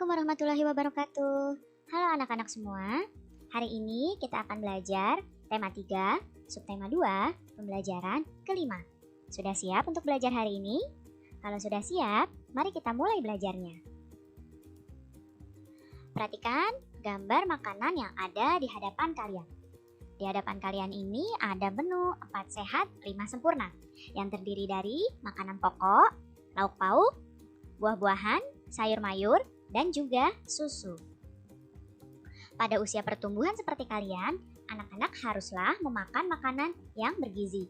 Assalamualaikum warahmatullahi wabarakatuh. Halo anak-anak semua. Hari ini kita akan belajar tema 3, subtema 2, pembelajaran kelima. Sudah siap untuk belajar hari ini? Kalau sudah siap, mari kita mulai belajarnya. Perhatikan gambar makanan yang ada di hadapan kalian. Di hadapan kalian ini ada menu 4 sehat 5 sempurna yang terdiri dari makanan pokok, lauk pauk, buah-buahan, sayur mayur, dan juga susu. Pada usia pertumbuhan seperti kalian, anak-anak haruslah memakan makanan yang bergizi.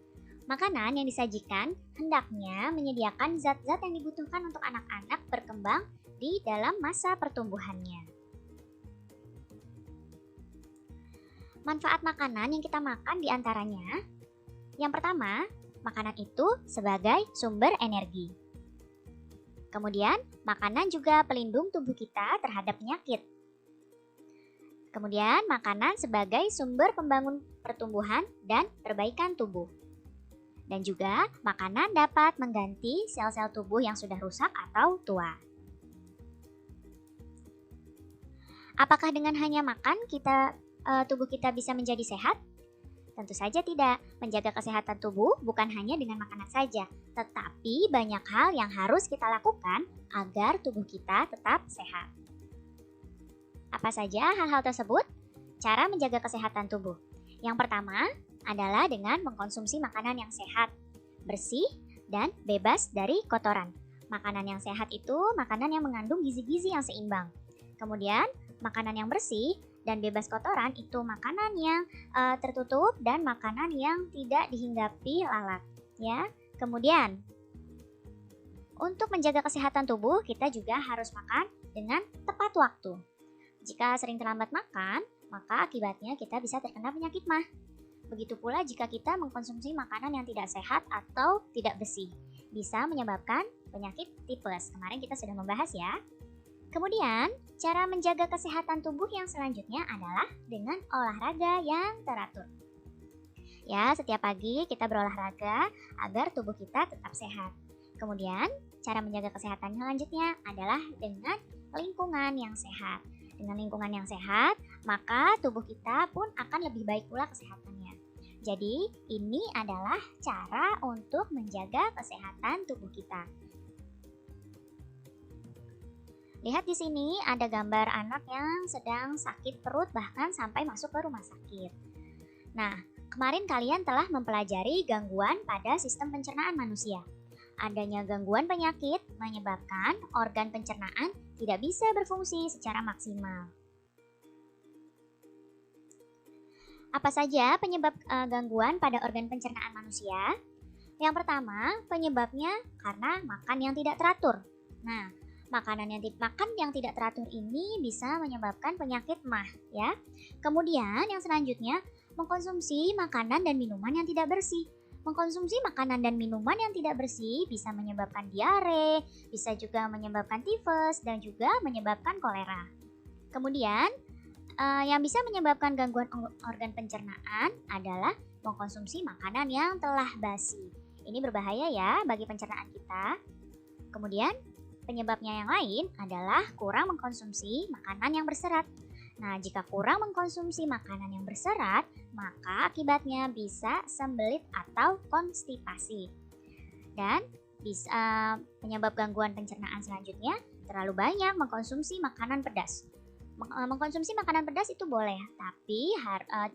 Makanan yang disajikan hendaknya menyediakan zat-zat yang dibutuhkan untuk anak-anak berkembang di dalam masa pertumbuhannya. Manfaat makanan yang kita makan diantaranya, yang pertama, makanan itu sebagai sumber energi. Kemudian, makanan juga pelindung tubuh kita terhadap penyakit. Kemudian, makanan sebagai sumber pembangun pertumbuhan dan perbaikan tubuh. Dan juga, makanan dapat mengganti sel-sel tubuh yang sudah rusak atau tua. Apakah dengan hanya makan tubuh kita bisa menjadi sehat? Tentu saja tidak. Menjaga kesehatan tubuh bukan hanya dengan makanan saja, tetapi banyak hal yang harus kita lakukan agar tubuh kita tetap sehat. Apa saja hal-hal tersebut? Cara menjaga kesehatan tubuh. Yang pertama adalah dengan mengkonsumsi makanan yang sehat, bersih, dan bebas dari kotoran. Makanan yang sehat itu makanan yang mengandung gizi-gizi yang seimbang. Kemudian, makanan yang bersih dan bebas kotoran itu makanan yang tertutup dan makanan yang tidak dihinggapi lalat, ya. Kemudian, untuk menjaga kesehatan tubuh, kita juga harus makan dengan tepat waktu. Jika sering terlambat makan, maka akibatnya kita bisa terkena penyakit MAH. Begitu pula jika kita mengkonsumsi makanan yang tidak sehat atau tidak bersih, bisa menyebabkan penyakit tipes. Kemarin kita sudah membahas ya. Kemudian, cara menjaga kesehatan tubuh yang selanjutnya adalah dengan olahraga yang teratur. Ya, setiap pagi kita berolahraga agar tubuh kita tetap sehat. Kemudian, cara menjaga kesehatan selanjutnya adalah dengan lingkungan yang sehat. Dengan lingkungan yang sehat, maka tubuh kita pun akan lebih baik pula kesehatannya. Jadi, ini adalah cara untuk menjaga kesehatan tubuh kita. Lihat di sini ada gambar anak yang sedang sakit perut bahkan sampai masuk ke rumah sakit. Nah, kemarin kalian telah mempelajari gangguan pada sistem pencernaan manusia. Adanya gangguan penyakit menyebabkan organ pencernaan tidak bisa berfungsi secara maksimal. Apa saja penyebab gangguan pada organ pencernaan manusia? Yang pertama, penyebabnya karena makan yang tidak teratur. Nah, makan yang tidak teratur ini bisa menyebabkan penyakit MAH, ya. Kemudian yang selanjutnya, mengkonsumsi makanan dan minuman yang tidak bersih. Mengkonsumsi makanan dan minuman yang tidak bersih bisa menyebabkan diare, bisa juga menyebabkan tifus dan juga menyebabkan kolera. Kemudian yang bisa menyebabkan gangguan organ pencernaan adalah mengkonsumsi makanan yang telah basi. Ini berbahaya ya bagi pencernaan kita. Kemudian penyebabnya yang lain adalah kurang mengkonsumsi makanan yang berserat. Nah, jika kurang mengkonsumsi makanan yang berserat, maka akibatnya bisa sembelit atau konstipasi. Dan penyebab gangguan pencernaan selanjutnya terlalu banyak mengkonsumsi makanan pedas. Mengkonsumsi makanan pedas itu boleh, tapi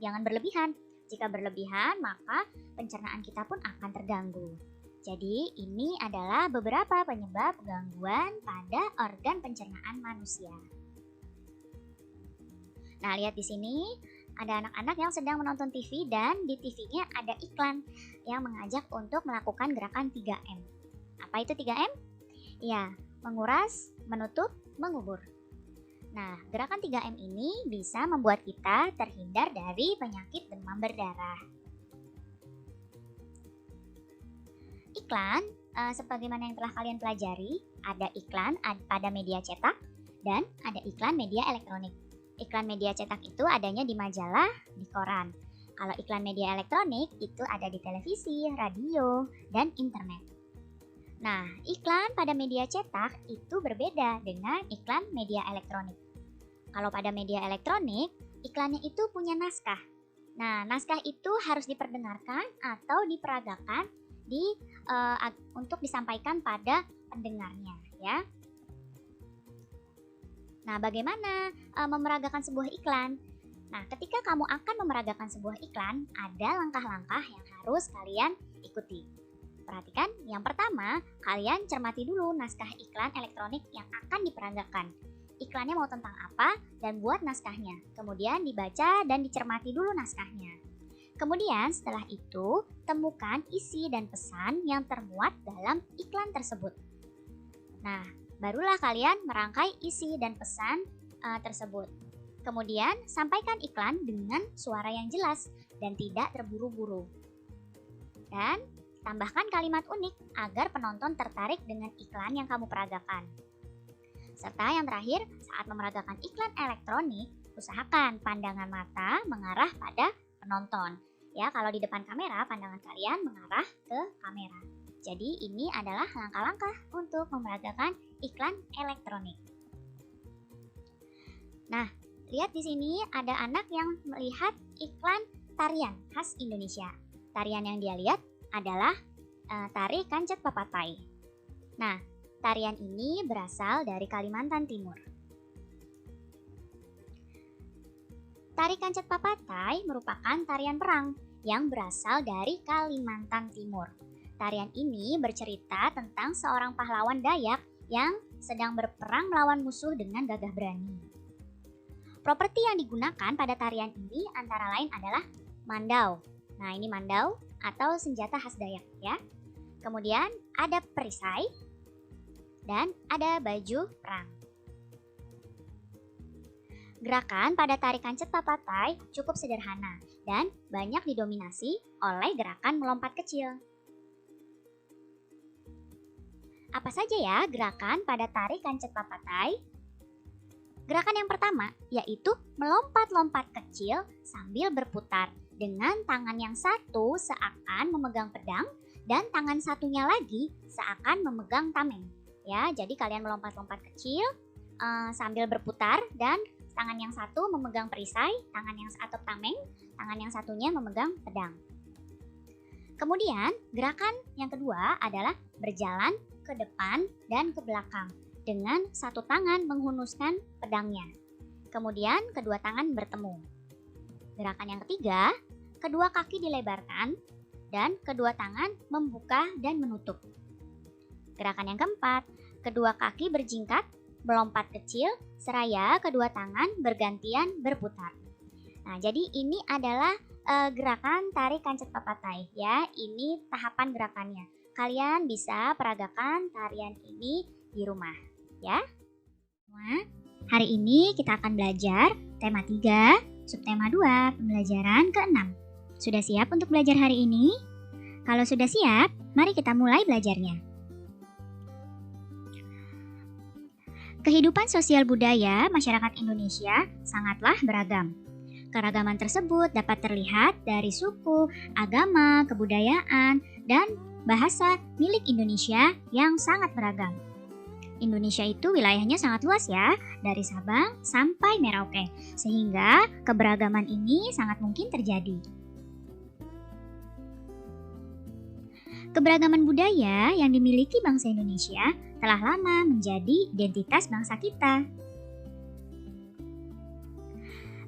jangan berlebihan. Jika berlebihan, maka pencernaan kita pun akan terganggu. Jadi, ini adalah beberapa penyebab gangguan pada organ pencernaan manusia. Nah, lihat di sini ada anak-anak yang sedang menonton TV dan di TV-nya ada iklan yang mengajak untuk melakukan gerakan 3M. Apa itu 3M? Ya, menguras, menutup, mengubur. Nah, gerakan 3M ini bisa membuat kita terhindar dari penyakit demam berdarah. Iklan, sebagaimana yang telah kalian pelajari, ada iklan pada media cetak dan ada iklan media elektronik. Iklan media cetak itu adanya di majalah, di koran. Kalau iklan media elektronik itu ada di televisi, radio, dan internet. Nah, iklan pada media cetak itu berbeda dengan iklan media elektronik. Kalau pada media elektronik, iklannya itu punya naskah. Nah, naskah itu harus diperdengarkan atau diperagakan untuk disampaikan pada pendengarnya, ya. Nah, bagaimana memeragakan sebuah iklan? Nah, ketika kamu akan memeragakan sebuah iklan, ada langkah-langkah yang harus kalian ikuti. Perhatikan, yang pertama, kalian cermati dulu naskah iklan elektronik yang akan diperagakan. Iklannya mau tentang apa dan buat naskahnya. Kemudian dibaca dan dicermati dulu naskahnya. Kemudian setelah itu, temukan isi dan pesan yang termuat dalam iklan tersebut. Nah, barulah kalian merangkai isi dan pesan tersebut. Kemudian, sampaikan iklan dengan suara yang jelas dan tidak terburu-buru. Dan tambahkan kalimat unik agar penonton tertarik dengan iklan yang kamu peragakan. Serta yang terakhir, saat memeragakan iklan elektronik, usahakan pandangan mata mengarah pada penonton. Ya, kalau di depan kamera, pandangan kalian mengarah ke kamera. Jadi ini adalah langkah-langkah untuk memeragakan iklan elektronik. Nah, lihat di sini ada anak yang melihat iklan tarian khas Indonesia. Tarian yang dia lihat adalah tari Kancet Papatai. Nah, tarian ini berasal dari Kalimantan Timur. Tari Kancet Papatai merupakan tarian perang yang berasal dari Kalimantan Timur. Tarian ini bercerita tentang seorang pahlawan Dayak yang sedang berperang melawan musuh dengan gagah berani. Properti yang digunakan pada tarian ini antara lain adalah mandau. Nah, ini mandau atau senjata khas Dayak ya. Kemudian ada perisai dan ada baju perang. Gerakan pada tari Kancet Papatai cukup sederhana dan banyak didominasi oleh gerakan melompat kecil. Apa saja ya gerakan pada tari Kancet Papatai? Gerakan yang pertama yaitu melompat-lompat kecil sambil berputar dengan tangan yang satu seakan memegang pedang dan tangan satunya lagi seakan memegang tameng. Ya, jadi kalian melompat-lompat kecil sambil berputar dan tangan yang satu memegang perisai, atau tameng, tangan yang satunya memegang pedang. Kemudian, gerakan yang kedua adalah berjalan ke depan dan ke belakang dengan satu tangan menghunuskan pedangnya. Kemudian, kedua tangan bertemu. Gerakan yang ketiga, kedua kaki dilebarkan dan kedua tangan membuka dan menutup. Gerakan yang keempat, kedua kaki berjingkat, melompat kecil, seraya kedua tangan bergantian berputar. Nah, jadi ini adalah gerakan tari Kancet Papatai ya. Ini tahapan gerakannya. Kalian bisa peragakan tarian ini di rumah ya. Nah, hari ini kita akan belajar tema 3, subtema 2, pembelajaran ke-6. Sudah siap untuk belajar hari ini? Kalau sudah siap, mari kita mulai belajarnya. Kehidupan sosial budaya masyarakat Indonesia sangatlah beragam. Keragaman tersebut dapat terlihat dari suku, agama, kebudayaan, dan bahasa milik Indonesia yang sangat beragam. Indonesia itu wilayahnya sangat luas ya, dari Sabang sampai Merauke, sehingga keberagaman ini sangat mungkin terjadi. Keberagaman budaya yang dimiliki bangsa Indonesia telah lama menjadi identitas bangsa kita.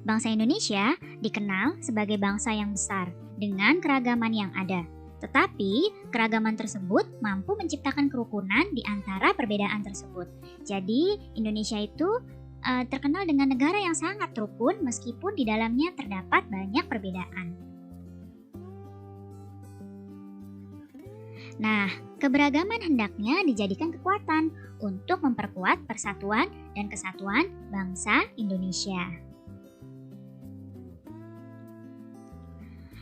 Bangsa Indonesia dikenal sebagai bangsa yang besar dengan keragaman yang ada. Tetapi, keragaman tersebut mampu menciptakan kerukunan di antara perbedaan tersebut. Jadi, Indonesia itu terkenal dengan negara yang sangat rukun meskipun di dalamnya terdapat banyak perbedaan. Nah, keberagaman hendaknya dijadikan kekuatan untuk memperkuat persatuan dan kesatuan bangsa Indonesia.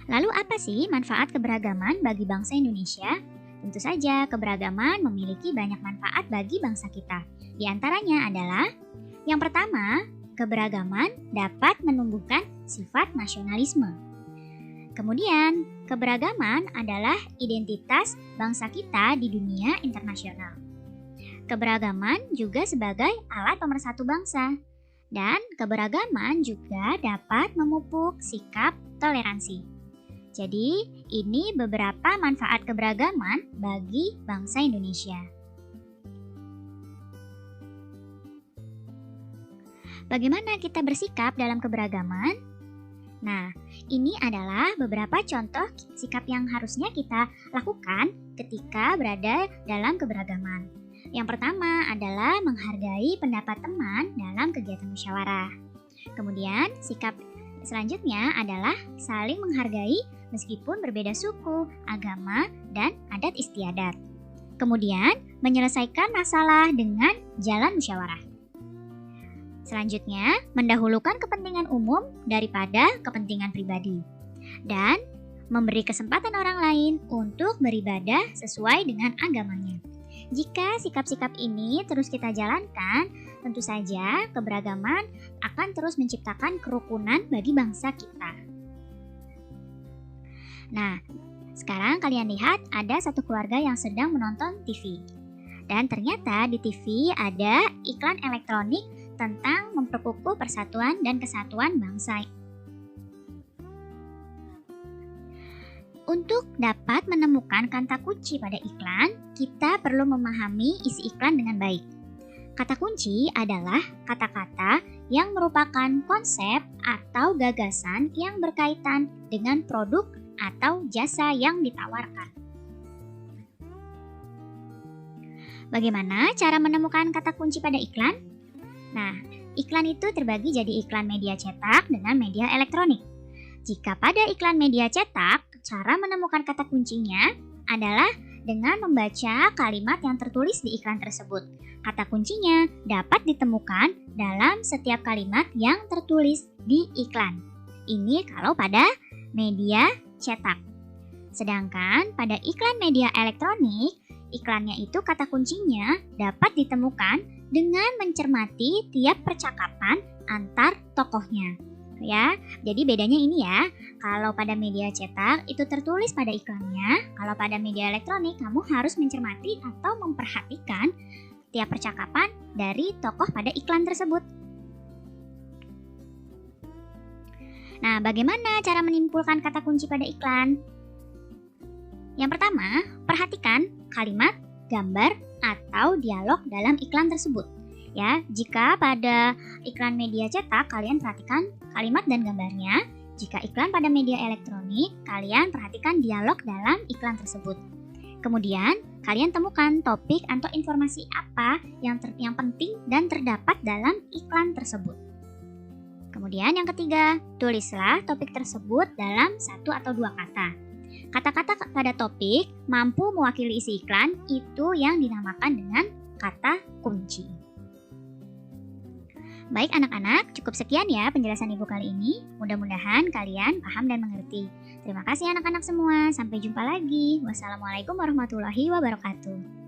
Lalu apa sih manfaat keberagaman bagi bangsa Indonesia? Tentu saja keberagaman memiliki banyak manfaat bagi bangsa kita. Di antaranya adalah yang pertama, keberagaman dapat menumbuhkan sifat nasionalisme. Kemudian, Keberagaman adalah identitas bangsa kita di dunia internasional. Keberagaman juga sebagai alat pemersatu bangsa. Dan keberagaman juga dapat memupuk sikap toleransi. Jadi, ini beberapa manfaat keberagaman bagi bangsa Indonesia. Bagaimana kita bersikap dalam keberagaman? Nah, ini adalah beberapa contoh sikap yang harusnya kita lakukan ketika berada dalam keberagaman. Yang pertama adalah menghargai pendapat teman dalam kegiatan musyawarah. Kemudian, sikap selanjutnya adalah saling menghargai meskipun berbeda suku, agama, dan adat istiadat. Kemudian, menyelesaikan masalah dengan jalan musyawarah. Selanjutnya, mendahulukan kepentingan umum daripada kepentingan pribadi. Dan memberi kesempatan orang lain untuk beribadah sesuai dengan agamanya. Jika sikap-sikap ini terus kita jalankan, tentu saja keberagaman akan terus menciptakan kerukunan bagi bangsa kita. Nah, sekarang kalian lihat ada satu keluarga yang sedang menonton TV. Dan ternyata di TV ada iklan elektronik tentang memperkukuh persatuan dan kesatuan bangsa. Untuk dapat menemukan kata kunci pada iklan, kita perlu memahami isi iklan dengan baik. Kata kunci adalah kata-kata yang merupakan konsep atau gagasan yang berkaitan dengan produk atau jasa yang ditawarkan. Bagaimana cara menemukan kata kunci pada iklan? Nah, iklan itu terbagi jadi iklan media cetak dengan media elektronik. Jika pada iklan media cetak, cara menemukan kata kuncinya adalah dengan membaca kalimat yang tertulis di iklan tersebut. Kata kuncinya dapat ditemukan dalam setiap kalimat yang tertulis di iklan. Ini kalau pada media cetak. Sedangkan pada iklan media elektronik, iklannya itu kata kuncinya dapat ditemukan dengan mencermati tiap percakapan antar tokohnya. Ya, jadi bedanya ini ya. Kalau pada media cetak itu tertulis pada iklannya, kalau pada media elektronik kamu harus mencermati atau memperhatikan tiap percakapan dari tokoh pada iklan tersebut. Nah, bagaimana cara menyimpulkan kata kunci pada iklan? Yang pertama, perhatikan kalimat, gambar, atau dialog dalam iklan tersebut. Ya, jika pada iklan media cetak kalian perhatikan kalimat dan gambarnya, jika iklan pada media elektronik kalian perhatikan dialog dalam iklan tersebut. Kemudian kalian temukan topik atau informasi apa yang penting dan terdapat dalam iklan tersebut. Kemudian yang ketiga, tulislah topik tersebut dalam 1 atau 2 kata. Kata-kata pada topik mampu mewakili isi iklan, itu yang dinamakan dengan kata kunci. Baik anak-anak, cukup sekian ya penjelasan Ibu kali ini. Mudah-mudahan kalian paham dan mengerti. Terima kasih anak-anak semua. Sampai jumpa lagi. Wassalamualaikum warahmatullahi wabarakatuh.